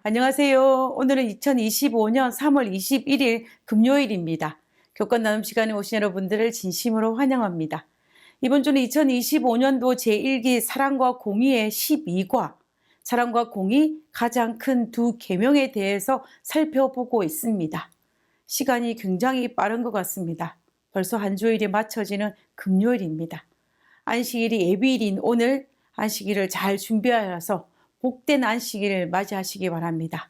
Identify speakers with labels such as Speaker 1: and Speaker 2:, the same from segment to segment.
Speaker 1: 안녕하세요. 오늘은 2025년 3월 21일 금요일입니다. 교권 나눔 시간에 오신 여러분들을 진심으로 환영합니다. 이번 주는 2025년도 제1기 사랑과 공의의 12과 사랑과 공의 가장 큰 두 계명에 대해서 살펴보고 있습니다. 시간이 굉장히 빠른 것 같습니다. 벌써 한 주일이 맞춰지는 금요일입니다. 안식일이 예비일인 오늘 안식일을 잘 준비하여서 복된 안식일을 맞이하시기 바랍니다.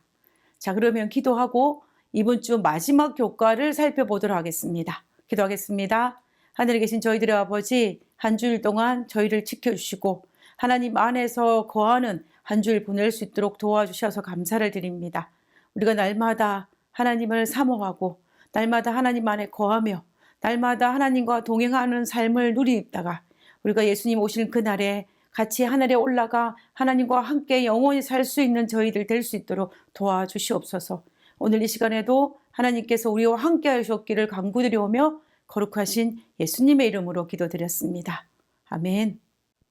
Speaker 1: 자, 그러면 기도하고 이번 주 마지막 교과를 살펴보도록 하겠습니다. 기도하겠습니다. 하늘에 계신 저희들의 아버지, 한 주일 동안 저희를 지켜주시고 하나님 안에서 거하는 한 주일 보낼 수 있도록 도와주셔서 감사를 드립니다. 우리가 날마다 하나님을 사모하고 날마다 하나님 안에 거하며 날마다 하나님과 동행하는 삶을 누리다가 우리가 예수님 오실 그날에 같이 하늘에 올라가 하나님과 함께 영원히 살 수 있는 저희들 될 수 있도록 도와주시옵소서. 오늘 이 시간에도 하나님께서 우리와 함께 하셨기를 간구드려오며 거룩하신 예수님의 이름으로 기도드렸습니다. 아멘.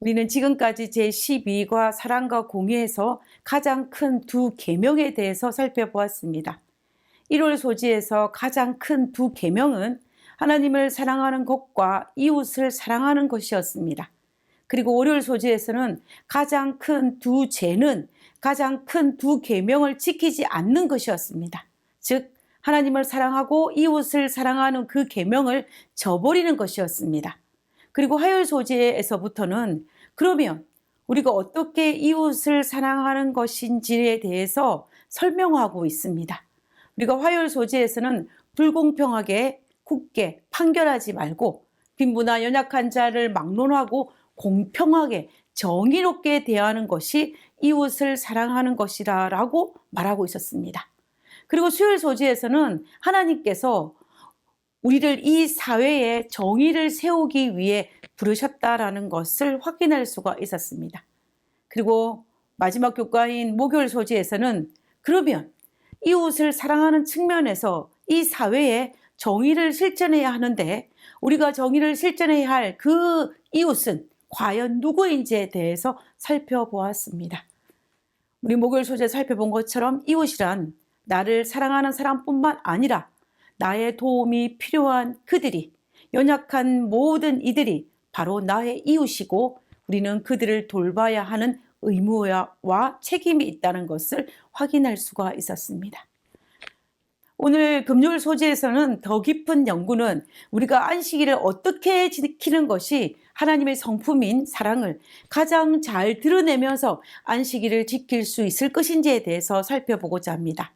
Speaker 1: 우리는 지금까지 제12과 사랑과 공의에서 가장 큰 두 계명에 대해서 살펴보았습니다. 1월 소지에서 가장 큰 두 계명은 하나님을 사랑하는 것과 이웃을 사랑하는 것이었습니다. 그리고 월요일 소지에서는 가장 큰 두 죄는 가장 큰 두 계명을 지키지 않는 것이었습니다. 즉 하나님을 사랑하고 이웃을 사랑하는 그 계명을 저버리는 것이었습니다. 그리고 화요일 소지에서부터는 그러면 우리가 어떻게 이웃을 사랑하는 것인지에 대해서 설명하고 있습니다. 우리가 화요일 소지에서는 불공평하게 굳게 판결하지 말고 빈부나 연약한 자를 막론하고 공평하게 정의롭게 대하는 것이 이웃을 사랑하는 것이라고 말하고 있었습니다. 그리고 수요일 소지에서는 하나님께서 우리를 이 사회에 정의를 세우기 위해 부르셨다라는 것을 확인할 수가 있었습니다. 그리고 마지막 교과인 목요일 소지에서는 그러면 이웃을 사랑하는 측면에서 이 사회에 정의를 실천해야 하는데 우리가 정의를 실천해야 할 그 이웃은 과연 누구인지에 대해서 살펴보았습니다. 우리 목요일 소재 살펴본 것처럼 이웃이란 나를 사랑하는 사람뿐만 아니라 나의 도움이 필요한 그들이 연약한 모든 이들이 바로 나의 이웃이고 우리는 그들을 돌봐야 하는 의무와 책임이 있다는 것을 확인할 수가 있었습니다. 오늘 금요일 소재에서는 더 깊은 연구는 우리가 안식일을 어떻게 지키는 것이 하나님의 성품인 사랑을 가장 잘 드러내면서 안식일을 지킬 수 있을 것인지에 대해서 살펴보고자 합니다.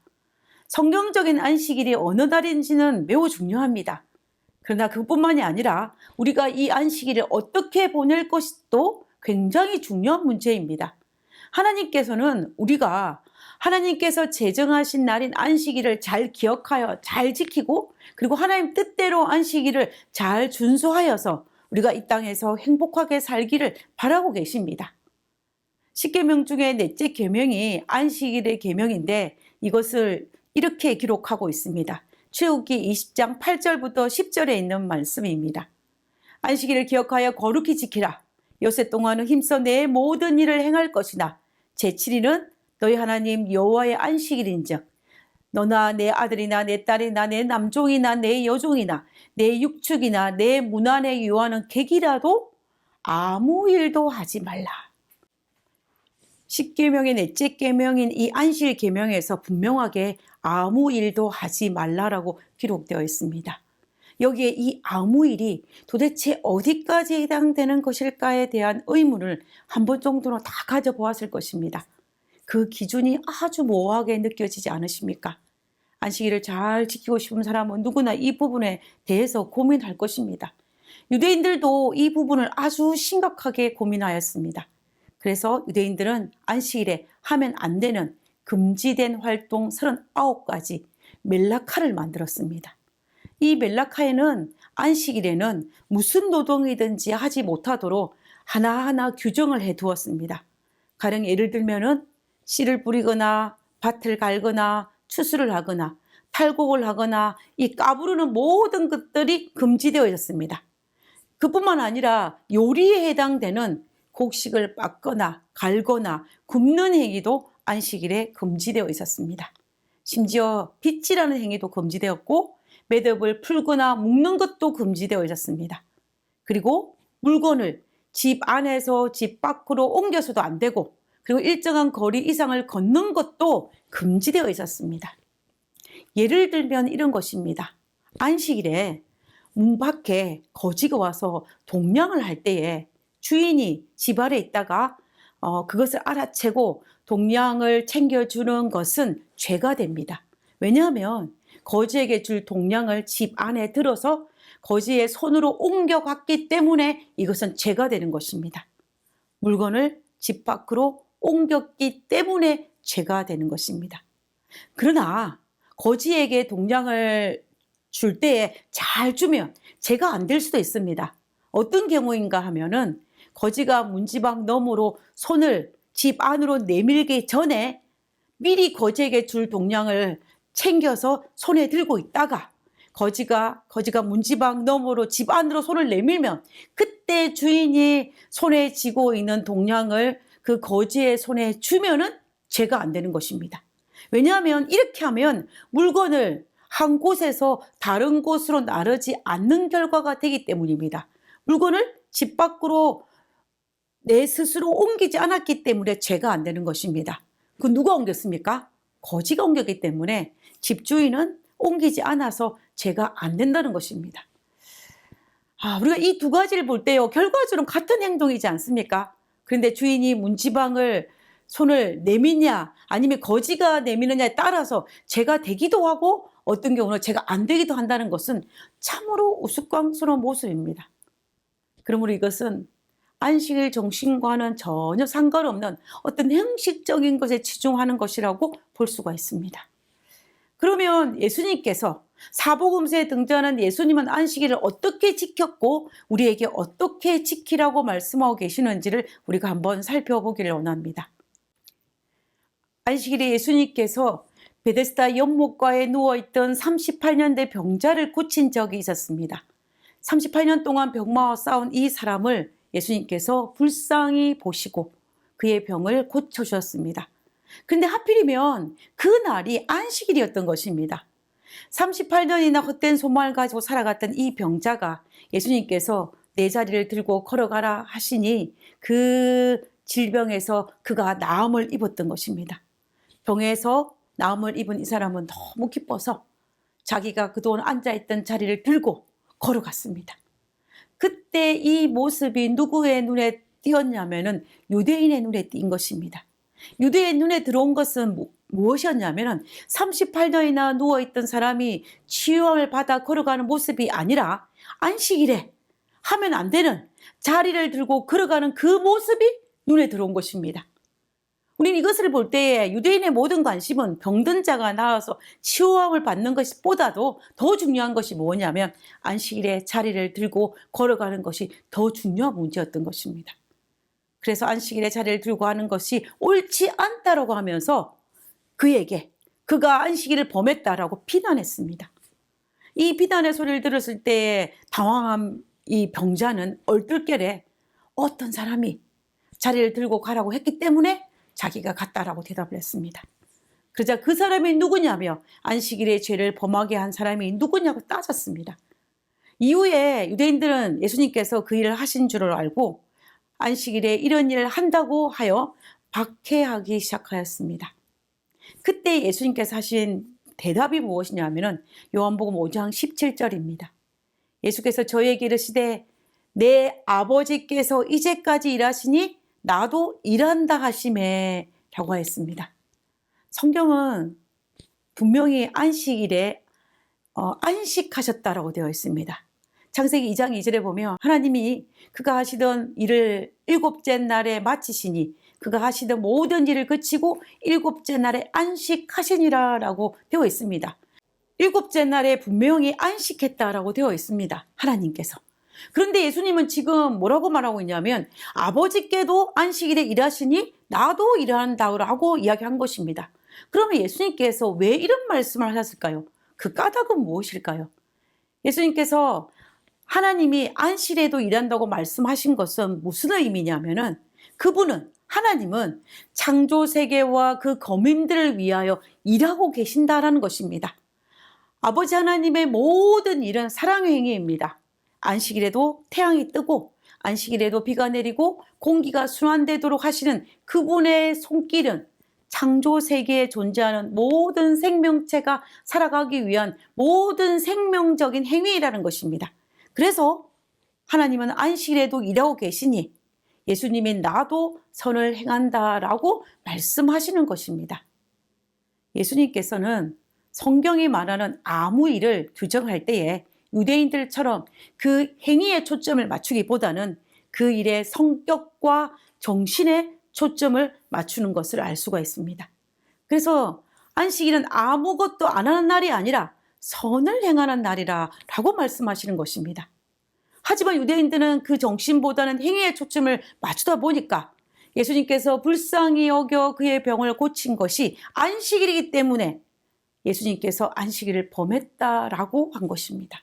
Speaker 1: 성경적인 안식일이 어느 날인지는 매우 중요합니다. 그러나 그뿐만이 아니라 우리가 이 안식일을 어떻게 보낼 것도 굉장히 중요한 문제입니다. 하나님께서는 우리가 하나님께서 제정하신 날인 안식일을 잘 기억하여 잘 지키고 그리고 하나님 뜻대로 안식일을 잘 준수하여서 우리가 이 땅에서 행복하게 살기를 바라고 계십니다. 10계명 중에 넷째 계명이 안식일의 계명인데 이것을 이렇게 기록하고 있습니다. 출애굽기 20장 8절부터 10절에 있는 말씀입니다. 안식일을 기억하여 거룩히 지키라. 엿새 동안은 힘써 내 모든 일을 행할 것이나 제7일은 너희 하나님 여호와의 안식일인즉 너나 내 아들이나 내 딸이나 내 남종이나 내 여종이나 내 육축이나 내 문 안에 유하는 객이라도 아무 일도 하지 말라. 10계명의 넷째 계명인 이 안식일 계명에서 분명하게 아무 일도 하지 말라라고 기록되어 있습니다. 여기에 이 아무 일이 도대체 어디까지 해당되는 것일까에 대한 의문을 한 번 정도는 다 가져보았을 것입니다. 그 기준이 아주 모호하게 느껴지지 않으십니까? 안식일을 잘 지키고 싶은 사람은 누구나 이 부분에 대해서 고민할 것입니다. 유대인들도 이 부분을 아주 심각하게 고민하였습니다. 그래서 유대인들은 안식일에 하면 안 되는 금지된 활동 39가지 멜라카를 만들었습니다. 이 멜라카에는 안식일에는 무슨 노동이든지 하지 못하도록 하나하나 규정을 해 두었습니다. 가령 예를 들면은 씨를 뿌리거나 밭을 갈거나 추수를 하거나 탈곡을 하거나 이 까부르는 모든 것들이 금지되어 있었습니다. 그뿐만 아니라 요리에 해당되는 곡식을 빻거나 갈거나 굽는 행위도 안식일에 금지되어 있었습니다. 심지어 빗질하는 행위도 금지되었고 매듭을 풀거나 묶는 것도 금지되어 있었습니다. 그리고 물건을 집 안에서 집 밖으로 옮겨서도 안 되고, 그리고 일정한 거리 이상을 걷는 것도 금지되어 있었습니다. 예를 들면 이런 것입니다. 안식일에 문 밖에 거지가 와서 동냥을 할 때에 주인이 집 아래 있다가 그것을 알아채고 동냥을 챙겨주는 것은 죄가 됩니다. 왜냐하면 거지에게 줄 동냥을 집 안에 들어서 거지의 손으로 옮겨갔기 때문에 이것은 죄가 되는 것입니다. 물건을 집 밖으로 옮겼기 때문에 죄가 되는 것입니다. 그러나 거지에게 동냥을 줄 때에 잘 주면 죄가 안 될 수도 있습니다. 어떤 경우인가 하면은 거지가 문지방 너머로 손을 집 안으로 내밀기 전에 미리 거지에게 줄 동냥을 챙겨서 손에 들고 있다가 거지가 문지방 너머로 집 안으로 손을 내밀면 그때 주인이 손에 쥐고 있는 동냥을 그 거지의 손에 주면은 죄가 안 되는 것입니다. 왜냐하면 이렇게 하면 물건을 한 곳에서 다른 곳으로 나르지 않는 결과가 되기 때문입니다. 물건을 집 밖으로 내 스스로 옮기지 않았기 때문에 죄가 안 되는 것입니다. 그 누가 옮겼습니까? 거지가 옮겼기 때문에 집주인은 옮기지 않아서 죄가 안 된다는 것입니다. 우리가 이 두 가지를 볼 때요, 결과적으로 같은 행동이지 않습니까? 그런데 주인이 문지방을 손을 내미냐 아니면 거지가 내미느냐에 따라서 죄가 되기도 하고 어떤 경우는 죄가 안 되기도 한다는 것은 참으로 우스꽝스러운 모습입니다. 그러므로 이것은 안식일 정신과는 전혀 상관없는 어떤 형식적인 것에 치중하는 것이라고 볼 수가 있습니다. 그러면 예수님께서 사복음서에 등장하는 예수님은 안식일을 어떻게 지켰고 우리에게 어떻게 지키라고 말씀하고 계시는지를 우리가 한번 살펴보기를 원합니다. 안식일에 예수님께서 베데스다 연못가에 누워있던 38년대 병자를 고친 적이 있었습니다. 38년 동안 병마와 싸운 이 사람을 예수님께서 불쌍히 보시고 그의 병을 고쳐주셨습니다. 그런데 하필이면 그날이 안식일이었던 것입니다. 38년이나 헛된 소망을 가지고 살아갔던 이 병자가 예수님께서 내 자리를 들고 걸어가라 하시니 그 질병에서 그가 나음을 입었던 것입니다. 병에서 나음을 입은 이 사람은 너무 기뻐서 자기가 그동안 앉아있던 자리를 들고 걸어갔습니다. 그때 이 모습이 누구의 눈에 띄었냐면은 유대인의 눈에 띈 것입니다. 유대인 눈에 들어온 것은 무엇이었냐면은 38년이나 누워있던 사람이 치유를 받아 걸어가는 모습이 아니라 안식일에 하면 안 되는 자리를 들고 걸어가는 그 모습이 눈에 들어온 것입니다. 우리는 이것을 볼 때에 유대인의 모든 관심은 병든 자가 나와서 치유함을 받는 것보다도 더 중요한 것이 뭐냐면 안식일에 자리를 들고 걸어가는 것이 더 중요한 문제였던 것입니다. 그래서 안식일에 자리를 들고 하는 것이 옳지 않다라고 하면서 그에게 그가 안식일을 범했다라고 비난했습니다. 이 비난의 소리를 들었을 때 당황한 이 병자는 얼떨결에 어떤 사람이 자리를 들고 가라고 했기 때문에 자기가 갔다라고 대답을 했습니다. 그러자 그 사람이 누구냐며 안식일에 죄를 범하게 한 사람이 누구냐고 따졌습니다. 이후에 유대인들은 예수님께서 그 일을 하신 줄을 알고 안식일에 이런 일을 한다고 하여 박해하기 시작하였습니다. 그때 예수님께서 하신 대답이 무엇이냐면 요한복음 5장 17절입니다. 예수께서 저희에게 이르시되 내 아버지께서 이제까지 일하시니 나도 일한다 하시매 라고 했습니다. 성경은 분명히 안식일에 안식하셨다라고 되어 있습니다. 창세기 2장 2절에 보면 하나님이 그가 하시던 일을 일곱째 날에 마치시니 그가 하시던 모든 일을 그치고 일곱째 날에 안식하시니라 라고 되어 있습니다. 일곱째 날에 분명히 안식했다라고 되어 있습니다. 하나님께서. 그런데 예수님은 지금 뭐라고 말하고 있냐면 아버지께도 안식일에 일하시니 나도 일한다고 이야기한 것입니다. 그러면 예수님께서 왜 이런 말씀을 하셨을까요? 그 까닭은 무엇일까요? 예수님께서 하나님이 안식일에도 일한다고 말씀하신 것은 무슨 의미냐면은 그분은 하나님은 창조 세계와 그 거민들을 위하여 일하고 계신다라는 것입니다. 아버지 하나님의 모든 일은 사랑의 행위입니다. 안식일에도 태양이 뜨고 안식일에도 비가 내리고 공기가 순환되도록 하시는 그분의 손길은 창조 세계에 존재하는 모든 생명체가 살아가기 위한 모든 생명적인 행위라는 것입니다. 그래서 하나님은 안식일에도 일하고 계시니 예수님이 나도 선을 행한다라고 말씀하시는 것입니다. 예수님께서는 성경이 말하는 아무 일을 규정할 때에 유대인들처럼 그 행위에 초점을 맞추기보다는 그 일의 성격과 정신에 초점을 맞추는 것을 알 수가 있습니다. 그래서 안식일은 아무것도 안 하는 날이 아니라 선을 행하는 날이라 라고 말씀하시는 것입니다. 하지만 유대인들은 그 정신보다는 행위에 초점을 맞추다 보니까 예수님께서 불쌍히 여겨 그의 병을 고친 것이 안식일이기 때문에 예수님께서 안식일을 범했다라고 한 것입니다.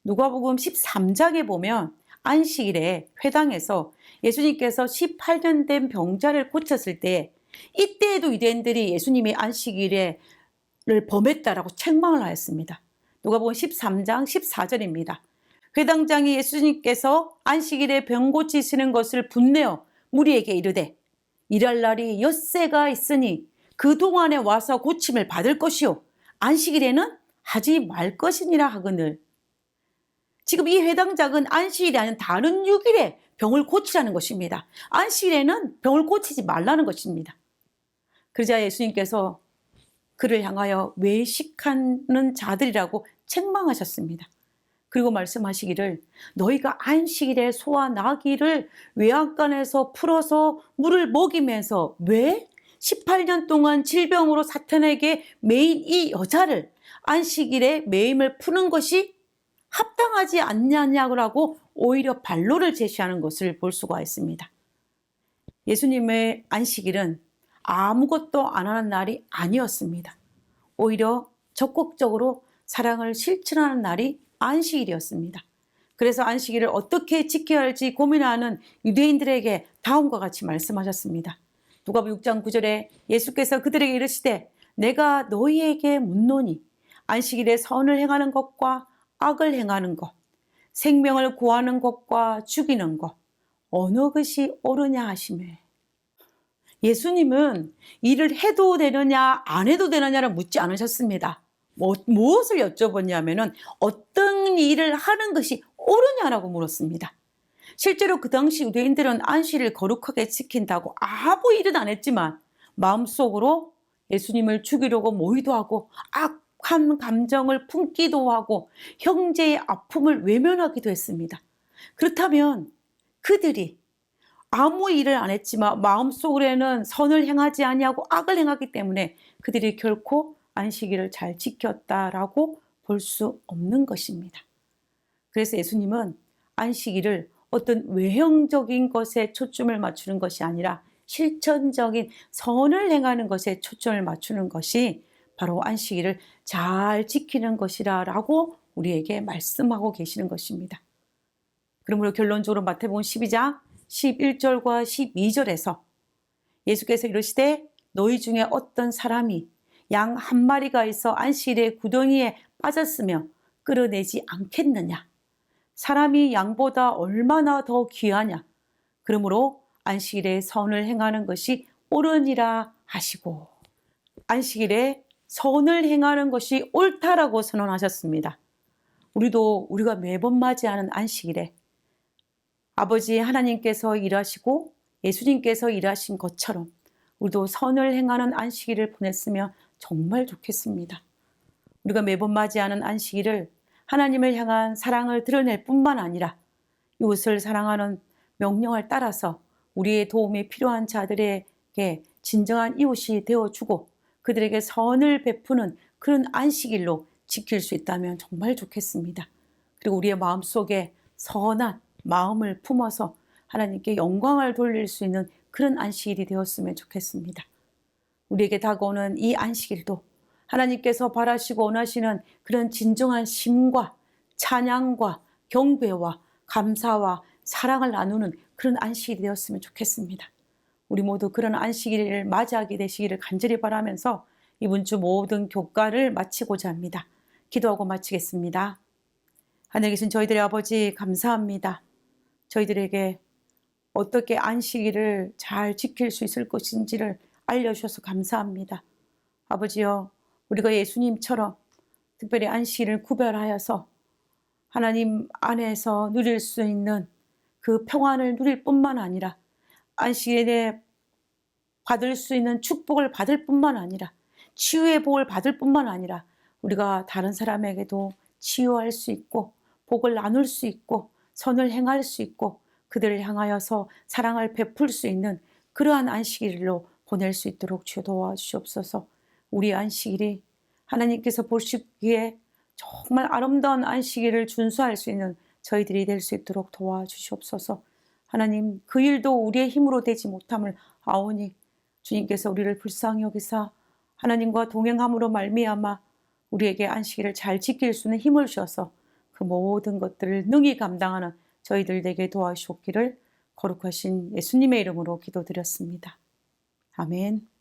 Speaker 1: 누가복음 13장에 보면 안식일에 회당에서 예수님께서 18년 된 병자를 고쳤을 때 이때에도 유대인들이 예수님이 안식일을 범했다라고 책망을 하였습니다. 누가복음 13장 14절입니다. 회당장이 예수님께서 안식일에 병 고치시는 것을 분내어 무리에게 이르되 일할 날이 엿새가 있으니 그동안에 와서 고침을 받을 것이요 안식일에는 하지 말 것이니라 하거늘. 지금 이 회당장은 안식일이 아닌 다른 6일에 병을 고치라는 것입니다. 안식일에는 병을 고치지 말라는 것입니다. 그러자 예수님께서 그를 향하여 외식하는 자들이라고 책망하셨습니다. 그리고 말씀하시기를 너희가 안식일에 소와 나귀를 외양간에서 풀어서 물을 먹이면서 왜 18년 동안 질병으로 사탄에게 매인 이 여자를 안식일에 매임을 푸는 것이 합당하지 않냐고 오히려 반론을 제시하는 것을 볼 수가 있습니다. 예수님의 안식일은 아무것도 안 하는 날이 아니었습니다. 오히려 적극적으로 사랑을 실천하는 날이 안식일이었습니다. 그래서 안식일을 어떻게 지켜야 할지 고민하는 유대인들에게 다음과 같이 말씀하셨습니다. 누가복음 6장 9절에 예수께서 그들에게 이르시되 내가 너희에게 묻노니 안식일에 선을 행하는 것과 악을 행하는 것, 생명을 구하는 것과 죽이는 것 어느 것이 옳으냐 하시매. 예수님은 일을 해도 되느냐 안 해도 되느냐를 묻지 않으셨습니다. 무엇을 여쭤봤냐면은 어떤 일을 하는 것이 옳으냐라고 물었습니다. 실제로 그 당시 유대인들은 안식일을 거룩하게 지킨다고 아무 일은 안 했지만 마음속으로 예수님을 죽이려고 모의도 하고 악한 감정을 품기도 하고 형제의 아픔을 외면하기도 했습니다. 그렇다면 그들이 아무 일을 안 했지만 마음속으로는 선을 행하지 아니하고 악을 행하기 때문에 그들이 결코 안식일을 잘 지켰다라고 볼 수 없는 것입니다. 그래서 예수님은 안식일을 어떤 외형적인 것에 초점을 맞추는 것이 아니라 실천적인 선을 행하는 것에 초점을 맞추는 것이 바로 안식일을 잘 지키는 것이라고 우리에게 말씀하고 계시는 것입니다. 그러므로 결론적으로 마태복음 12장 11절과 12절에서 예수께서 이르시되 너희 중에 어떤 사람이 양 한 마리가 있어 안식일에 구덩이에 빠졌으며 끌어내지 않겠느냐. 사람이 양보다 얼마나 더 귀하냐. 그러므로 안식일에 선을 행하는 것이 옳으니라 하시고 안식일에 선을 행하는 것이 옳다라고 선언하셨습니다. 우리가 매번 맞이하는 안식일에 아버지 하나님께서 일하시고 예수님께서 일하신 것처럼 우리도 선을 행하는 안식일을 보냈으면 정말 좋겠습니다. 우리가 매번 맞이하는 안식일을 하나님을 향한 사랑을 드러낼 뿐만 아니라 이웃을 사랑하는 명령을 따라서 우리의 도움이 필요한 자들에게 진정한 이웃이 되어주고 그들에게 선을 베푸는 그런 안식일로 지킬 수 있다면 정말 좋겠습니다. 그리고 우리의 마음속에 선한 마음을 품어서 하나님께 영광을 돌릴 수 있는 그런 안식일이 되었으면 좋겠습니다. 우리에게 다가오는 이 안식일도 하나님께서 바라시고 원하시는 그런 진정한 심과 찬양과 경배와 감사와 사랑을 나누는 그런 안식이 되었으면 좋겠습니다. 우리 모두 그런 안식일을 맞이하게 되시기를 간절히 바라면서 이번 주 모든 교과를 마치고자 합니다. 기도하고 마치겠습니다. 하늘에 계신 저희들의 아버지 감사합니다. 저희들에게 어떻게 안식일을 잘 지킬 수 있을 것인지를 알려주셔서 감사합니다. 아버지여, 우리가 예수님처럼 특별히 안식일을 구별하여서 하나님 안에서 누릴 수 있는 그 평안을 누릴 뿐만 아니라 안식일에 받을 수 있는 축복을 받을 뿐만 아니라 치유의 복을 받을 뿐만 아니라 우리가 다른 사람에게도 치유할 수 있고 복을 나눌 수 있고 선을 행할 수 있고 그들을 향하여서 사랑을 베풀 수 있는 그러한 안식일로 보낼 수 있도록 주여 도와주시옵소서. 우리 안식일이 하나님께서 보시기에 정말 아름다운 안식일을 준수할 수 있는 저희들이 될 수 있도록 도와주시옵소서. 하나님, 그 일도 우리의 힘으로 되지 못함을 아오니 주님께서 우리를 불쌍히 여기사 하나님과 동행함으로 말미암아 우리에게 안식일을 잘 지킬 수 있는 힘을 주셔서 그 모든 것들을 능히 감당하는 저희들 되게 도와주셨기를 거룩하신 예수님의 이름으로 기도드렸습니다. 아멘.